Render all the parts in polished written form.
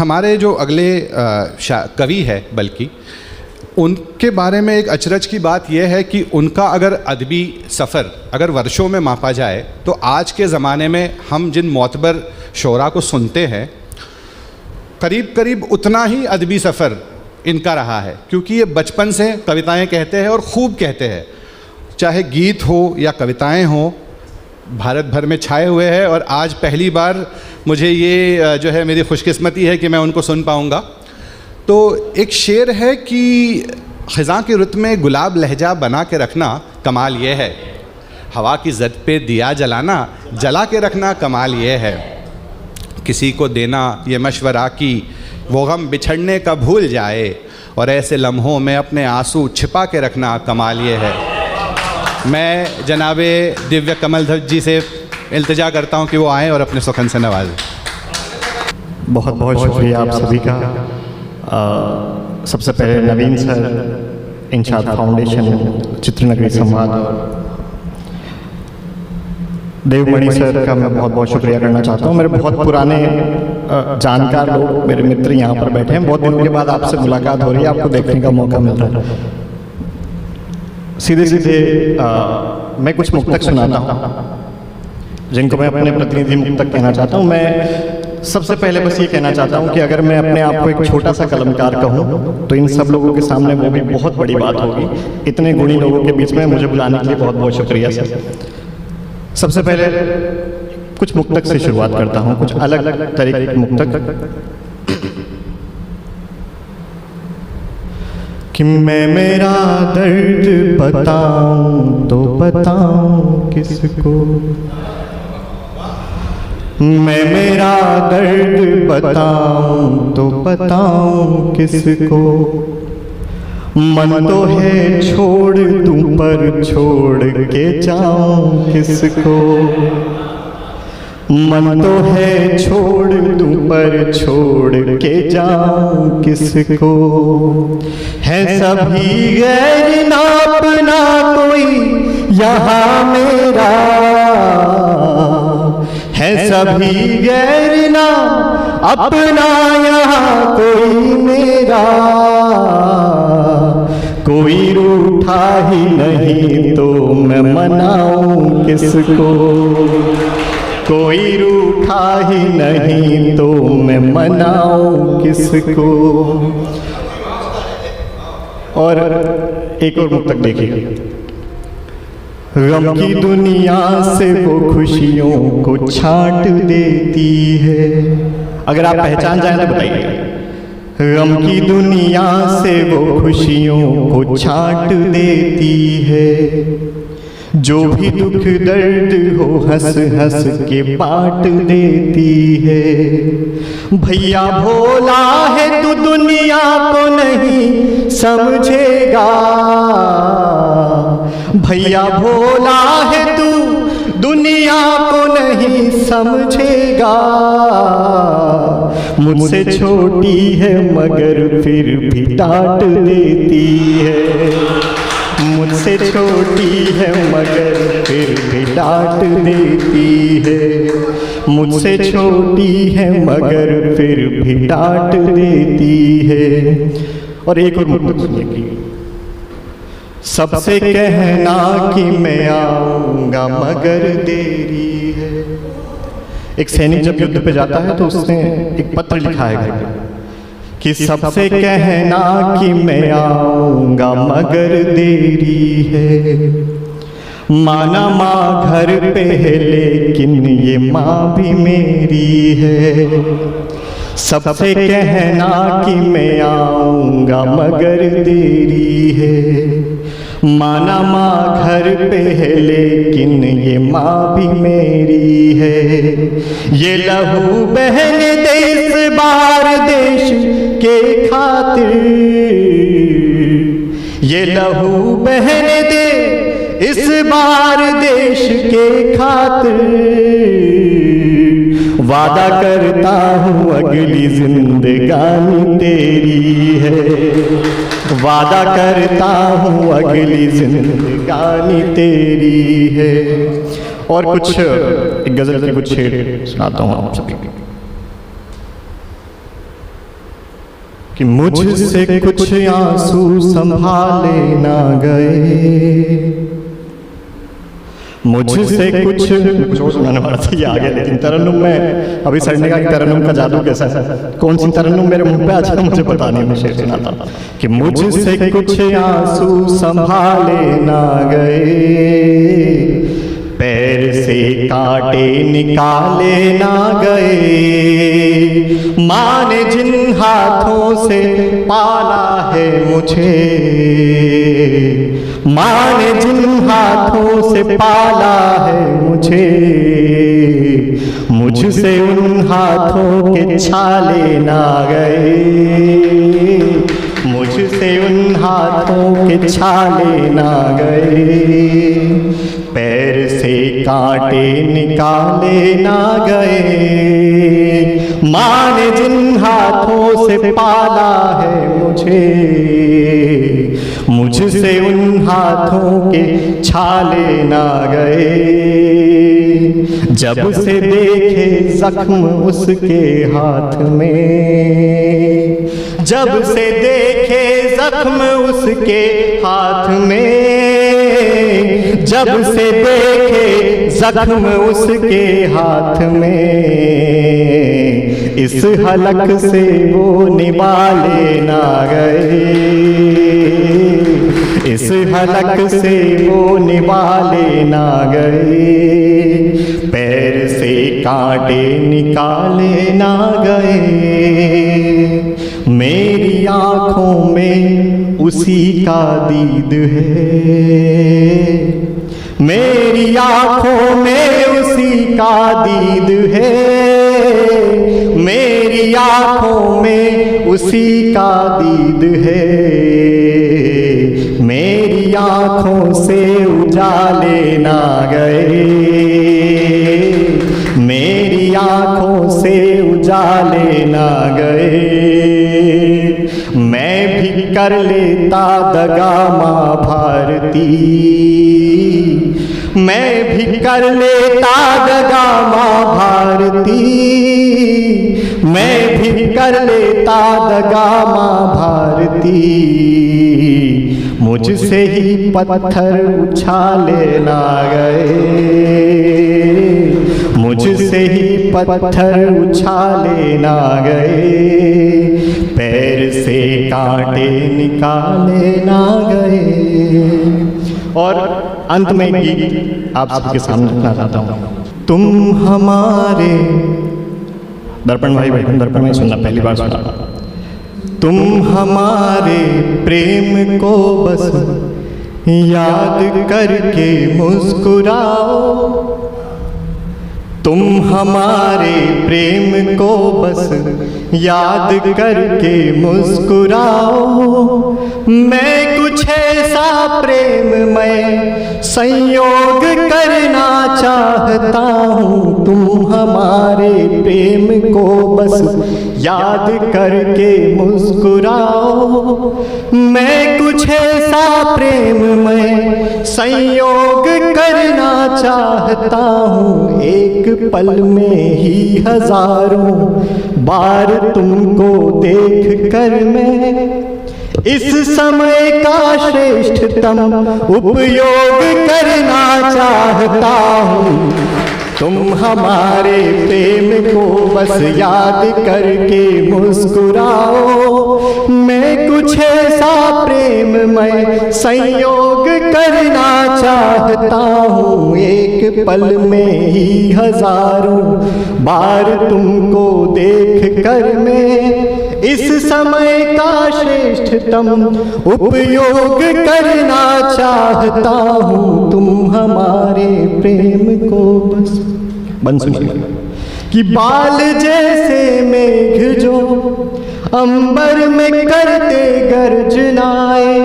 हमारे जो अगले कवि है बल्कि उनके बारे में एक अचरज की बात यह है कि उनका अगर अदबी सफ़र अगर वर्षों में मापा जाए तो आज के ज़माने में हम जिन मोतबर शोरा को सुनते हैं करीब करीब उतना ही अदबी सफ़र इनका रहा है, क्योंकि ये बचपन से कविताएं कहते हैं और खूब कहते हैं, चाहे गीत हो या कविताएं हो, भारत भर में छाए हुए हैं। और आज पहली बार मुझे ये जो है मेरी खुशकिस्मती है कि मैं उनको सुन पाऊँगा। तो एक शेर है कि ख़ज़ां की रुत में गुलाब लहजा बना के रखना कमाल ये है, हवा की ज़द पे दिया जलाना जला के रखना कमाल ये है, किसी को देना ये मशवरा कि वो गम बिछड़ने का भूल जाए और ऐसे लम्हों में अपने आंसू छिपा के रखना कमाल ये है। मैं जनाबे दिव्य कमल ध्वज जी से इल्तिजा करता हूँ कि वो आएँ और अपने सुखन से नवाजें। बहुत बहुत शुक्रिया आप सभी का। सबसे पहले नवीन सर, इंशाद फाउंडेशन, चित्रनगरी संवाद और देवमणि सर का मैं बहुत बहुत शुक्रिया करना चाहता हूँ। मेरे बहुत पुराने जानकार लोग, मेरे मित्र यहाँ पर बैठे हैं, बहुत दिनों के बाद आपसे मुलाकात हो रही है, आपको देखने का मौका मिल रहा है। सीधे सीधे मैं कुछ मुक्तक सुनाता हूँ जिनको मैं अपने प्रतिनिधि मुक्तक कहना चाहता हूँ। मैं सबसे पहले बस ये कहना चाहता हूँ कि अगर मैं अपने आप को एक छोटा सा कलमकार कहूँ तो इन सब लोगों के सामने वो भी बहुत बड़ी बात होगी। इतने गुणी लोगों के बीच में मुझे बुलाने के लिए बहुत बहुत शुक्रिया सर। सबसे पहले कुछ मुक्तक से शुरुआत करता हूँ, कुछ अलग तरीके के मुक्तक। कि मैं मेरा दर्द बताऊं तो बताऊं किसको, मैं मेरा दर्द बताऊं तो बताऊं किसको, मन तो है छोड़ दूं पर छोड़ के जाऊं किसको, मन तो है छोड़ दूं पर छोड़ के जाऊं किसको, है सभी गैर ना अपना कोई यहाँ मेरा, है सभी गैर ना अपना यहाँ कोई मेरा, कोई रूठा ही नहीं तो मैं मनाऊं किसको, कोई रूठा ही नहीं तो मैं मनाऊं किसको। और एक और मुक्तक देखिए। गम की दुनिया से वो खुशियों को छांट देती है, अगर आप पहचान जाए तो बताइए। गम की दुनिया से वो खुशियों को छांट देती है, जो भी दुख दर्द हो हंस हंस के बांट देती है। भैया भोला है तू दुनिया को नहीं समझेगा, भैया भोला है तू दुनिया को नहीं समझेगा, मुझसे छोटी है मगर फिर भी डांट देती है, मुझसे छोटी है मगर फिर भी डांट देती है, मुझसे छोटी है मगर फिर भी डांट देती है। और एक और मुक्तक सुनिए। सबसे कहना कि मैं आऊँगा मगर देरी है। एक सैनिक जब युद्ध पे जाता है तो उसने एक पत्र लिखा है कि सबसे कहना कि मैं आऊँगा मगर देरी है, माना माँ घर पे है लेकिन ये माँ भी मेरी है, सबसे कहना कि मैं आऊँगा मगर देरी है, माना माँ घर पे है लेकिन ये माँ भी मेरी है, ये लहू बहन दे इस बार देश के खातिर, ये लहू बहन दे इस बार देश के खातिर, वादा करता हूँ अगली जिंदगानी तेरी है, वादा करता हूँ अगली जिंदगानी तेरी है। और कुछ एक गजल के कुछ शेर सुनाता हूँ आप सभी। कि मुझसे कुछ आंसू संभाले ना गए, मुझसे कुछ जो सुनाने वाला था ये आ गया, लेकिन तरन्नुम में अभी सड़ने का तरन्नुम का जादू कैसा है, कौन सी तरन्नुम मेरे मुंह पे आज मुझे पता नहीं, मैं शेर सुनाता कि मुझसे कुछ आंसू संभाले ना गए, पैर से कांटे निकाले ना गए, माँ ने जिन हाथों से पाला है मुझे, माँ ने जिन हाथों से पाला है मुझे, मुझसे उन हाथों के छाले ना गए, मुझसे उन हाथों के छाले ना गए, पैर से कांटे निकाले ना गए, माँ ने जिन हाथों से पाला है मुझे, मुझसे उन हाथों के छाले ना गए, जब से देखे जख्म उसके हाथ में, जब से देखे जख्म उसके हाथ में, जब से देखे जख्म उसके हाथ में, इस हलक से वो निवाले ना गए, इस हलक से वो निवाले ना गए, पैर से कांटे निकाले ना गए, मेरी आँखों में उसी का दीद है, मेरी आँखों में उसी का दीद है, मेरी आँखों में उसी का दीद है, मेरी आँखों से उजाले ना गए, मेरी आँखों से उजाले ना गए, मैं भी कर लेता दगा माँ भारती, मैं भी कर लेता दगा माँ भारती, मैं भी कर लेता दगा माँ भारती, मुझसे ही पत्थर उछाले ना गए, मुझसे ही पत्थर उछाले ना गए, पैर से कांटे निकाले ना गए। और अंत में गीत आप सबके सामने रखना चाहता हूँ। तुम हमारे, दर्पण भाई भाई दर्पण में सुनना, पहली बार सुना। तुम हमारे प्रेम को बस याद करके मुस्कुराओ, तुम हमारे प्रेम को बस याद करके मुस्कुराओ, मैं कुछ ऐसा प्रेम मैं संयोग करना चाहता हूँ, तुम हमारे प्रेम को बस याद करके मुस्कुराओ, मैं कुछ ऐसा प्रेम मैं संयोग करना चाहता हूँ, एक पल में ही हजारों बार तुमको देख कर मैं इस समय का श्रेष्ठतम उपयोग करना चाहता हूँ, तुम हमारे प्रेम को बस याद करके मुस्कुराओ, मैं कुछ ऐसा प्रेम मैं संयोग करना चाहता हूँ, एक पल में ही हजारों बार तुमको देख कर मैं इस समय का श्रेष्ठतम उपयोग करना चाहता हूँ, तुम हमारे प्रेम को बस कि बाल जैसे मेघ जो अंबर में करते गर्जनाए,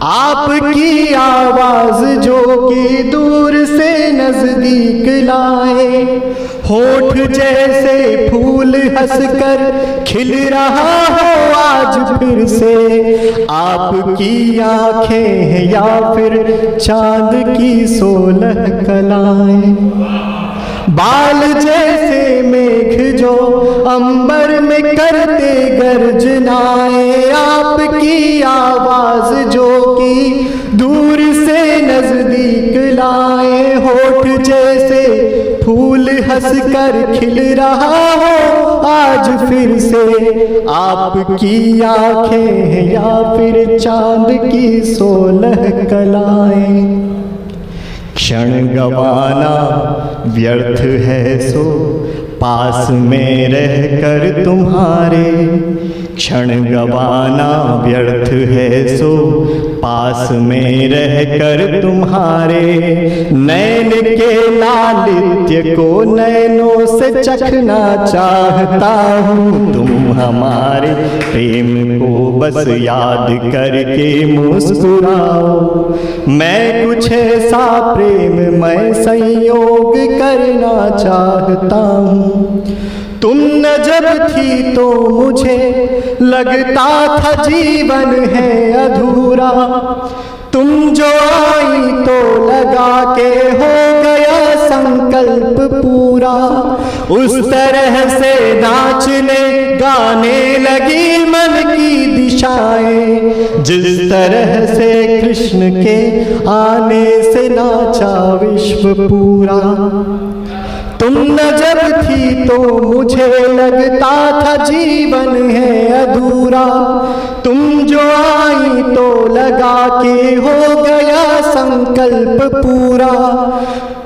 आपकी आवाज जो कि दूर से नजदीक लाए, होठ जैसे फूल हंसकर खिल रहा हो आज फिर से, आपकी आंखें हैं या फिर चांद की 16 कलाएं, बाल जैसे मेघ जो अंबर में करते गर्जनाएं, आपकी आवाज जो कि दूर से नजदीक लाए, होठ जैसे फूल हंसकर खिल रहा हो आज फिर से, आपकी आंखें हैं या फिर चांद की 16 कलाएं। क्षण गवाना व्यर्थ है सो पास में रहकर तुम्हारे, क्षण गवाना व्यर्थ है सो पास में रहकर तुम्हारे, नैन के लालित्य को नैनों से चखना चाहता हूँ, तुम हमारे प्रेम को बस याद करके मुस्कुराओ। मैं कुछ ऐसा प्रेम मैं संयोग करना चाहता हूँ, तुम न जब थी तो मुझे लगता था जीवन है अधूरा, तुम जो आई तो लगा के हो गया संकल्प पूरा। उस तरह से नाचने गाने लगी मन की दिशाएं, जिस तरह से कृष्ण के आने से नाचा विश्व पूरा। तुम न जब थी तो मुझे लगता था जीवन है अधूरा, तुम जो आई तो लगा के हो गया संकल्प पूरा।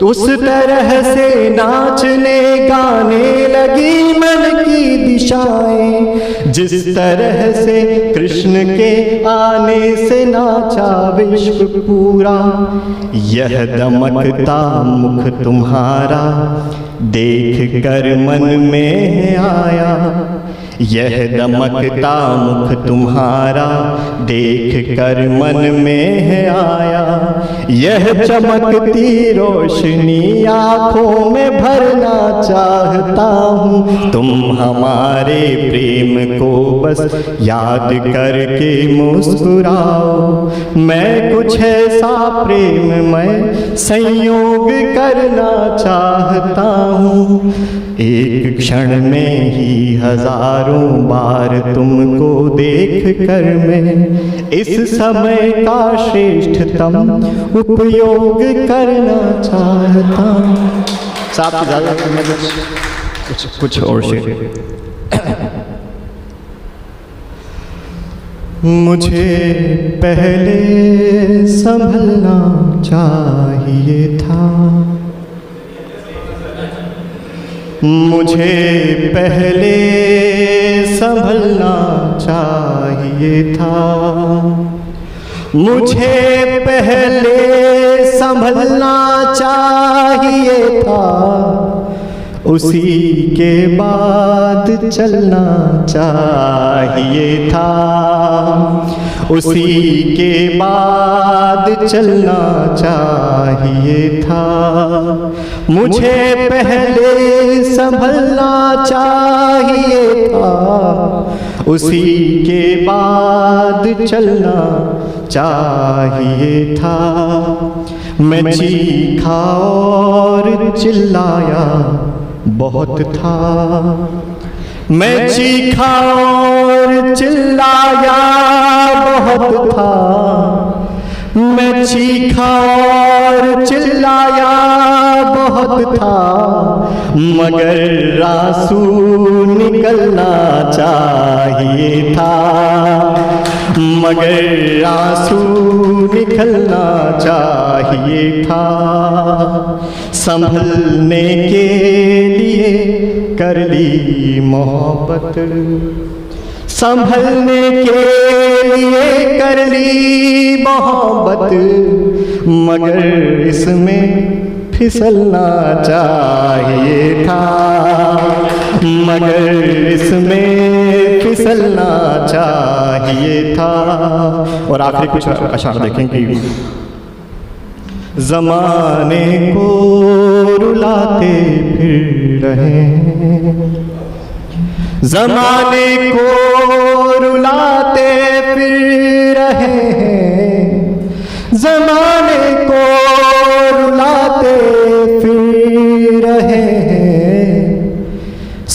उस तरह से नाचने गाने लगी मन की दिशाएं, जिस तरह से कृष्ण के आने से नाचा विश्व पूरा। यह दमकता मुख तुम्हारा देख कर मन में आया, यह दमकता मुख तुम्हारा देख कर मन में आया, यह चमकती रोशनी आँखों में भरना चाहता हूँ, तुम हमारे प्रेम को बस याद करके मुस्कुराओ। मैं कुछ ऐसा प्रेम मैं संयोग करना चाहता हूँ, एक क्षण में ही हजारों बार तुमको देख कर मैं इस समय का श्रेष्ठतम उपयोग करना चाहता हूँ। साथ ज़्यादा कुछ और शेर। मुझे पहले संभलना चाहिए था, मुझे पहले संभलना चाहिए था, मुझे पहले संभलना चाहिए था, उसी के बाद चलना चाहिए था, उसी के बाद चलना चाहिए था, मुझे पहले संभलना चाहिए था, उसी के बाद चलना चाहिए था। मैं चीखा और चिल्लाया बहुत था, मैं चीखा और चिल्लाया बहुत था, मैं चीखा और चिल्लाया बहुत था, मगर आंसू निकलना चाहिए था, मगर आंसू निकलना चाहिए था। संभलने के लिए कर ली मोहब्बत, संभलने के लिए कर ली मोहब्बत, मगर इसमें फिसलना चाहिए था, मगर इसमें फिसलना चाहिए था। और आखिरी कुछ अशार देखें कि ज़माने को रुलाते फिर रहे, ज़माने को रुलाते फिर रहे हैं, ज़माने को रुलाते फिर रहे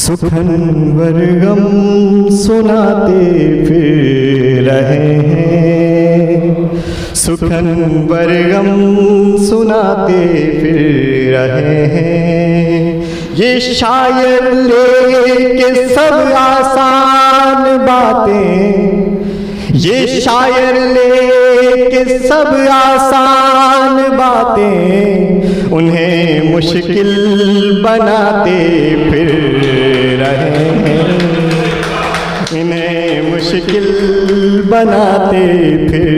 सुखनवर गम सुनाते फिर रहे हैं, सुखनवर गम सुनाते फिर रहे हैं। ये शायर लेके सब आसान बातें, ये शायर लेके सब आसान बातें, उन्हें मुश्किल बनाते फिर रहे हैं, इन्हें मुश्किल बनाते फिर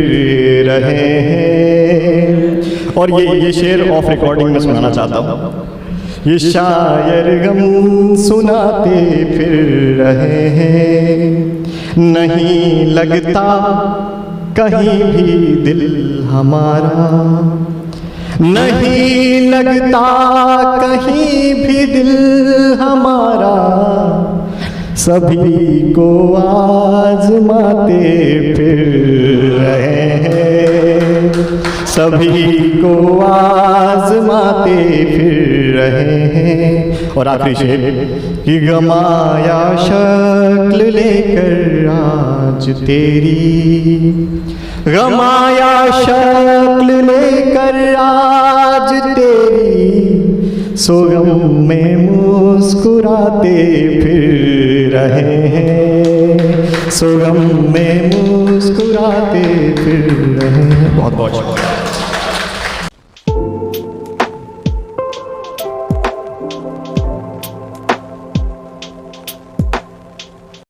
रहे हैं। और ये शेर ऑफ रिकॉर्डिंग में सुनाना चाहता हूँ। ये शायर गम सुनाते फिर रहे हैं, नहीं लगता कहीं भी दिल हमारा, नहीं लगता कहीं भी दिल हमारा, सभी को आजमाते फिर रहे हैं, सभी को आजमाते फिर रहे हैं। और आखिरी शेर कि गमाया शक्ल लेकर आज तेरी, गमाया शक्ल लेकर आज तेरी, सोगम में मुस्कुराते फिर रहे हैं, सोगम में मुस्कुराते फिर रहे हैं। बहुत बहुत शुक्रिया।